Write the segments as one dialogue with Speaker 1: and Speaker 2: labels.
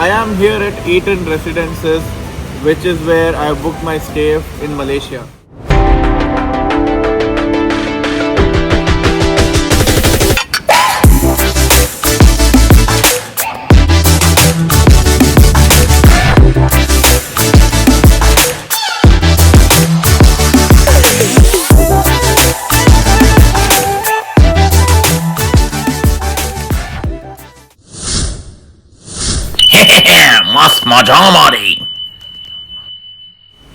Speaker 1: I am here at Eaton Residences, which is where I booked my stay in Malaysia.
Speaker 2: Masth Majaa Maddy.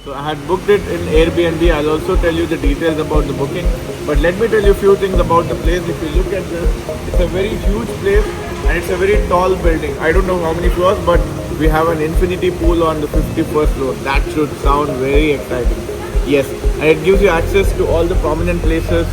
Speaker 1: So I had booked it in Airbnb. I'll also tell you the details about the booking. But let me tell you a few things about the place. If you look at this, it's a very huge place and it's a very tall building. I don't know how many floors, but we have an infinity pool on the 51st floor. That should sound very exciting. Yes, and it gives you access to all the prominent places.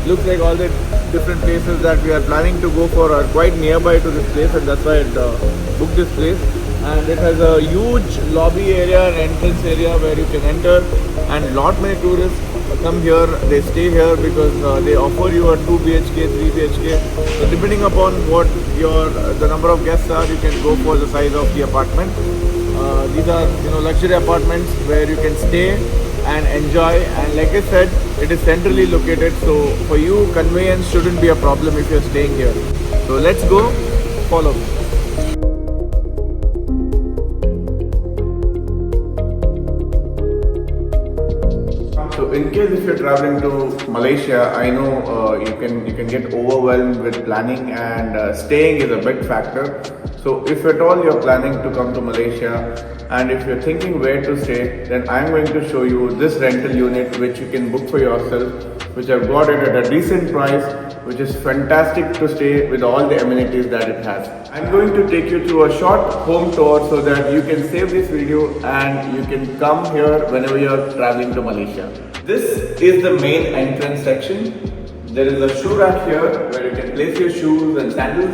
Speaker 1: Looks like all the different places that we are planning to go for are quite nearby to this place, and that's why I booked this place. And it has a huge lobby area and entrance area where you can enter, and lot many tourists come here. They stay here because they offer you a 2 BHK, 3 BHK. So depending upon what the number of guests are, you can go for the size of the apartment. These are luxury apartments where you can stay and enjoy, and like I said, it is centrally located, so for you conveyance shouldn't be a problem if you're staying here. So let's go, follow me. So in case if you're traveling to Malaysia, I know you can get overwhelmed with planning, and staying is a big factor. So if at all you're planning to come to Malaysia and if you're thinking where to stay, then I'm going to show you this rental unit which you can book for yourself, which I've got it at a decent price, which is fantastic to stay with all the amenities that it has. I'm going to take you through a short home tour so that you can save this video and you can come here whenever you're traveling to Malaysia. This is the main entrance section. There is a shoe rack here where you can place your shoes and sandals,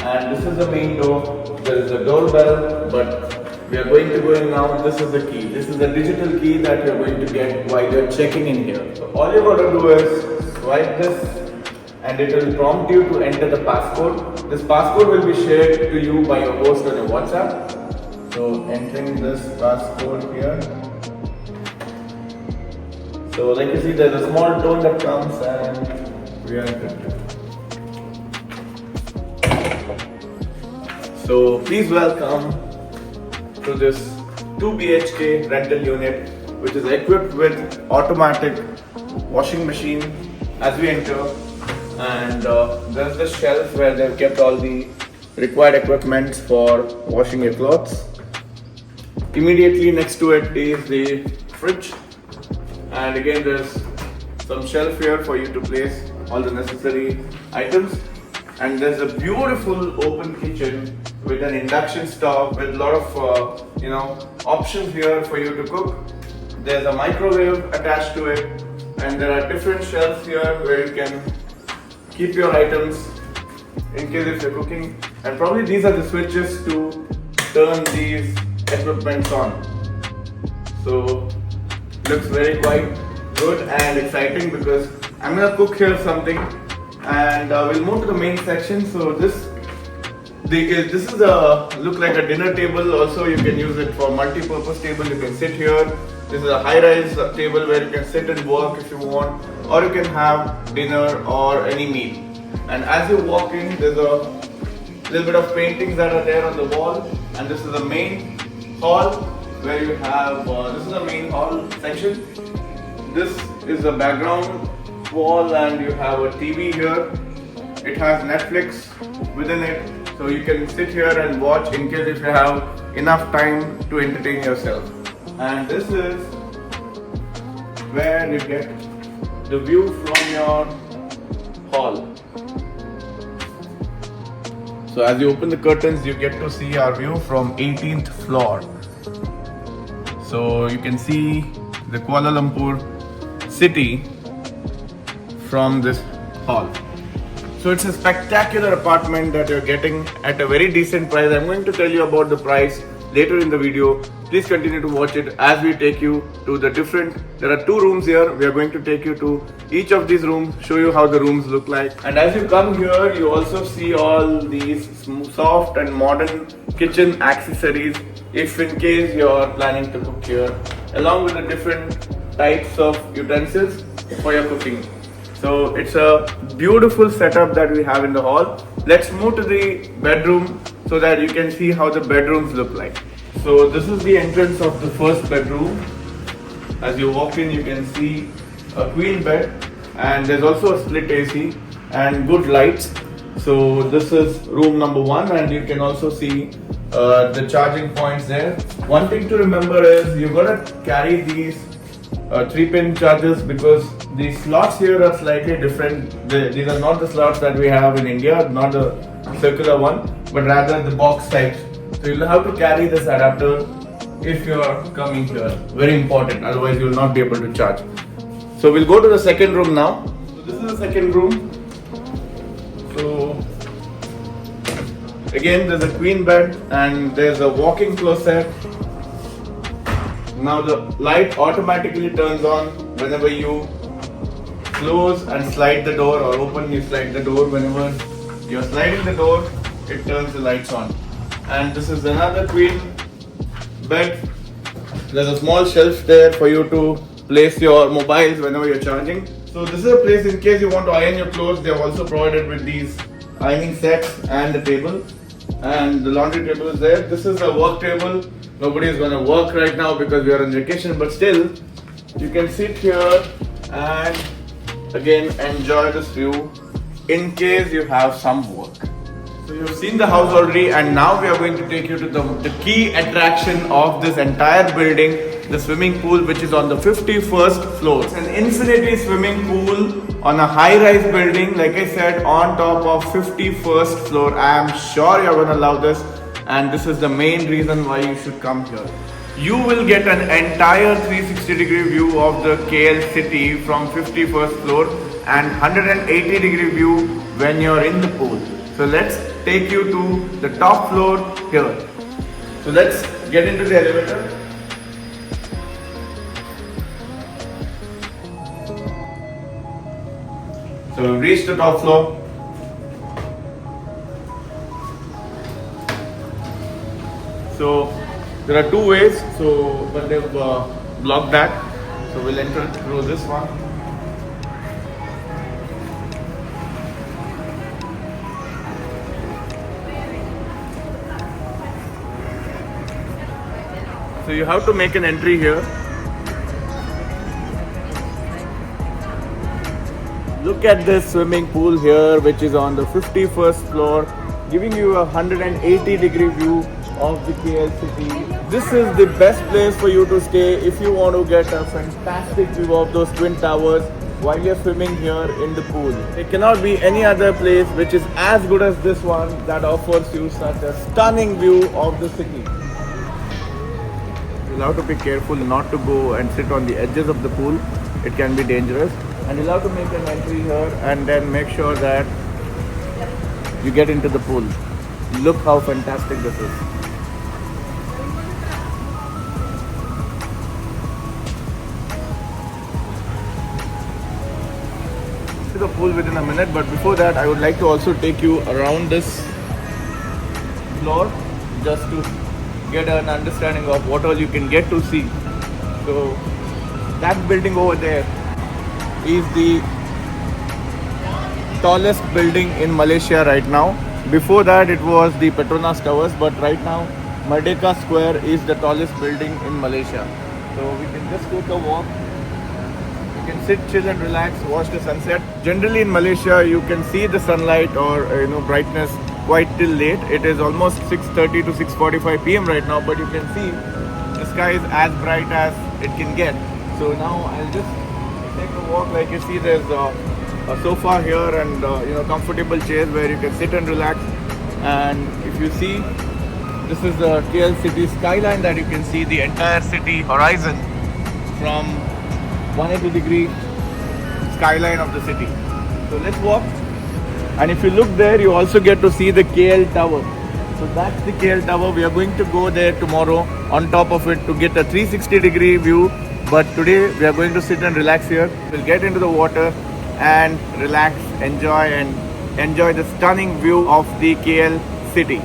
Speaker 1: and this is the main door. There is a doorbell, but we are going to go in now. This is the key. This is a digital key that you're going to get while you're checking in here. So all you got to do is swipe this and it will prompt you to enter the passcode. This passcode will be shared to you by your host on your WhatsApp. So entering this passcode here. So like you see, there's a small tone that comes and we are good. So please welcome to this 2 BHK rental unit, which is equipped with automatic washing machine as we enter, and there's the shelf where they've kept all the required equipment for washing your clothes. Immediately next to it is the fridge, and again there's some shelf here for you to place all the necessary items, and there's a beautiful open kitchen with an induction stove with a lot of options here for you to cook. There's a microwave attached to it, and there are different shelves here where you can keep your items in case if you're cooking, and probably these are the switches to turn these equipments on. So looks very quite good and exciting because I'm gonna cook here something, and we'll move to the main section. So this is look like a dinner table. Also you can use it for multi-purpose table. You can sit here. This is a high-rise table where you can sit and work if you want, or you can have dinner or any meal. And as you walk in, there's a little bit of paintings that are there on the wall, and this is the main hall where you have this is the main hall section. This is the background wall, and you have a TV here. It has Netflix within it, so you can sit here and watch in case if you have enough time to entertain yourself. And this is where you get the view from your hall. So as you open the curtains, you get to see our view from 18th floor. So you can see the Kuala Lumpur city from this hall. So it's a spectacular apartment that you're getting at a very decent price. I'm going to tell you about the price later in the video. Please continue to watch it as we take you to the there are 2 rooms here. We are going to take you to each of these rooms, show you how the rooms look like. And as you come here, you also see all these soft and modern kitchen accessories if in case you're planning to cook here, along with the different types of utensils for your cooking. So it's a beautiful setup that we have in the hall. Let's move to the bedroom so that you can see how the bedrooms look like. So this is the entrance of the first bedroom. As you walk in, you can see a queen bed, and there's also a split AC and good lights. So this is room number 1, and you can also see the charging points there. One thing to remember is you're gonna carry these 3-pin chargers because the slots here are slightly different. These are not the slots that we have in India, not the circular one, but rather the box types. So you'll have to carry this adapter if you're coming here. Very important, otherwise you'll not be able to charge. So we'll go to the second room now. So this is the second room. So again, there's a queen bed and there's a walk-in closet. Now the light automatically turns on whenever you close and slide the door, or open, you slide the door. Whenever you're sliding the door, it turns the lights on. And this is another queen bed. There's a small shelf there for you to place your mobiles whenever you're charging. So this is a place in case you want to iron your clothes. They have also provided with these ironing sets and the table, and the laundry table is there. This is a work table. Nobody is going to work right now because we are on vacation, but still you can sit here and again enjoy this view in case you have some work. So you've seen the house already, and now we are going to take you to the key attraction of this entire building, the swimming pool, which is on the 51st floor. It's an infinity swimming pool on a high-rise building, like I said, on top of 51st floor. I am sure you're going to love this, and this is the main reason why you should come here. You will get an entire 360-degree view of the KL city from 51st floor and 180-degree view when you're in the pool. So let's take you to the top floor here. So let's get into the elevator. So we've reached the top floor. So there are 2 ways, but they've blocked that. So we'll enter through this one. So you have to make an entry here. Look at this swimming pool here, which is on the 51st floor, giving you a 180-degree view of the KL city. This is the best place for you to stay if you want to get a fantastic view of those twin towers while you're swimming here in the pool. There cannot be any other place which is as good as this one that offers you such a stunning view of the city. You'll have to be careful not to go and sit on the edges of the pool. It can be dangerous. And you'll have to make an entry here and then make sure that you get into the pool. Look how fantastic this is. To the pool within a minute, but before that I would like to also take you around this floor just to get an understanding of what all you can get to see. So that building over there is the tallest building in Malaysia right now. Before that it was the Petronas Towers, but right now Merdeka Square is the tallest building in Malaysia. So we can just take a walk. You can sit, chill and relax, watch the sunset. Generally in Malaysia you can see the sunlight or brightness quite till late. It is almost 6:30 to 6:45 p.m. right now, but you can see the sky is as bright as it can get. So now I'll just take a walk. Like you see, there's a sofa here and comfortable chairs where you can sit and relax. And if you see, this is the KL city skyline that you can see the entire city horizon from 180-degree skyline of the city. So let's walk. And if you look there, you also get to see the KL Tower. So that's the KL Tower. We are going to go there tomorrow on top of it to get a 360-degree view. But today we are going to sit and relax here. We'll get into the water and relax, enjoy the stunning view of the KL city.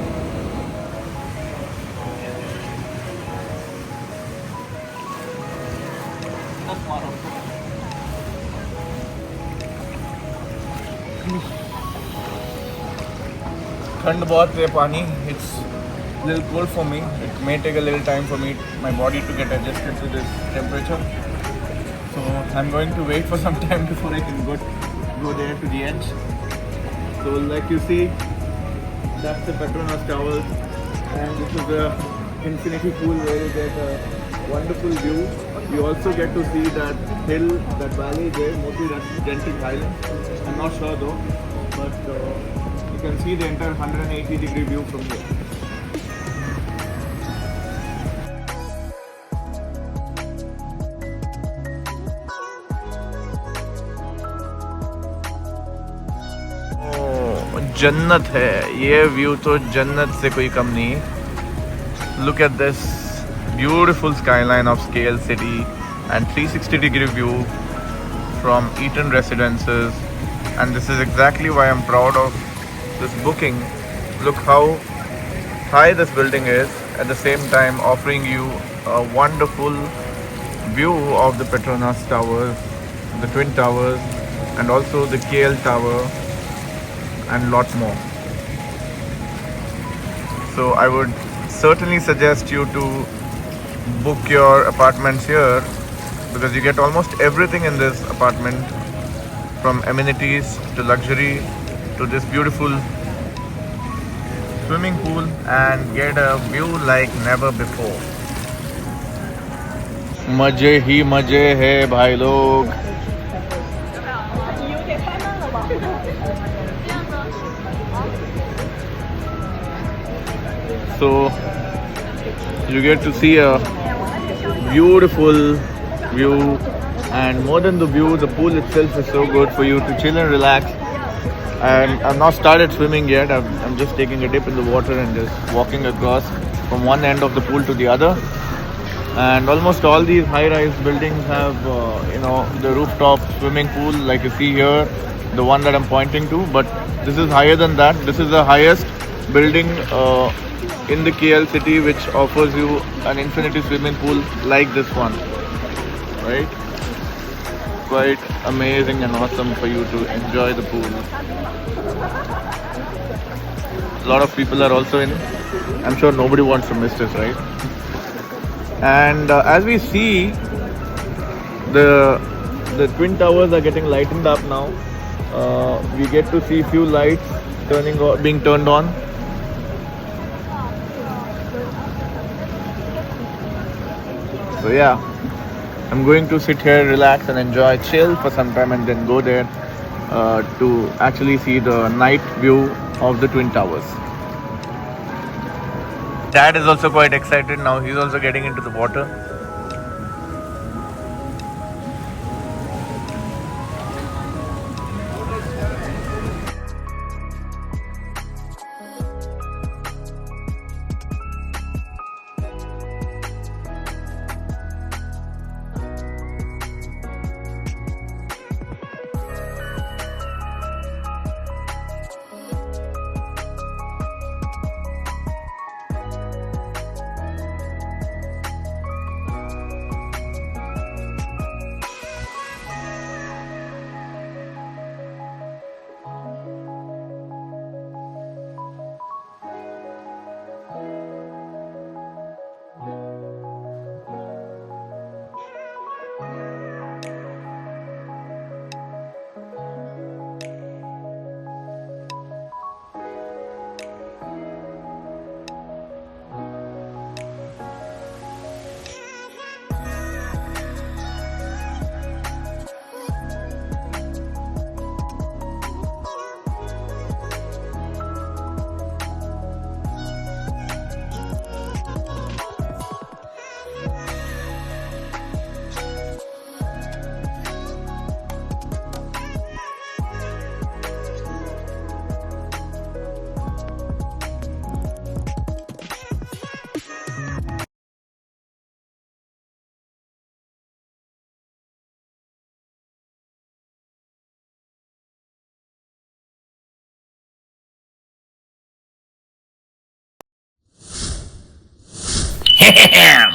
Speaker 1: ठंड बहुत है पानी. It's a little cold for me. It may take a little time for my body to get adjusted to this temperature. So I'm going to wait for some time before I can go there to the edge. So like you see, that's the Petronas Towers, and this is the infinity pool where you get a wonderful view. You also get to see that hill, that valley there, mostly that's Genting Highland. I'm not sure though, but you can see the entire 180-degree view from here. जन्नत है ये view तो जन्नत से कोई कम नहीं. Look at this beautiful skyline of Scale City and 360-degree view from Eaton Residences, and this is exactly why I'm proud of this booking. Look how high this building is, at the same time offering you a wonderful view of the Petronas Towers, the Twin Towers, and also the KL Tower, and lot more. So I would certainly suggest you to book your apartments here, because you get almost everything in this apartment, from amenities to luxury to this beautiful swimming pool, and get a view like never before. मजे ही मजे है भाई लोग. So you get to see a beautiful view, and more than the view, the pool itself is so good for you to chill and relax. And I've not started swimming yet. I'm just taking a dip in the water and just walking across from one end of the pool to the other. And almost all these high-rise buildings have the rooftop swimming pool like you see here, the one that I'm pointing to. But this is higher than that. This is the highest building in the KL city, which offers you an infinity swimming pool like this one, right? Quite amazing and awesome for you to enjoy the pool. A lot of people are also in. I'm sure nobody wants to miss this, right? And as we see, the twin towers are getting lightened up now. We get to see few lights being turned on. So yeah, I'm going to sit here, relax and enjoy, chill for some time, and then go there to actually see the night view of the Twin Towers. Dad is also quite excited now. He's also getting into the water.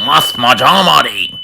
Speaker 2: मस्त मजा मारी.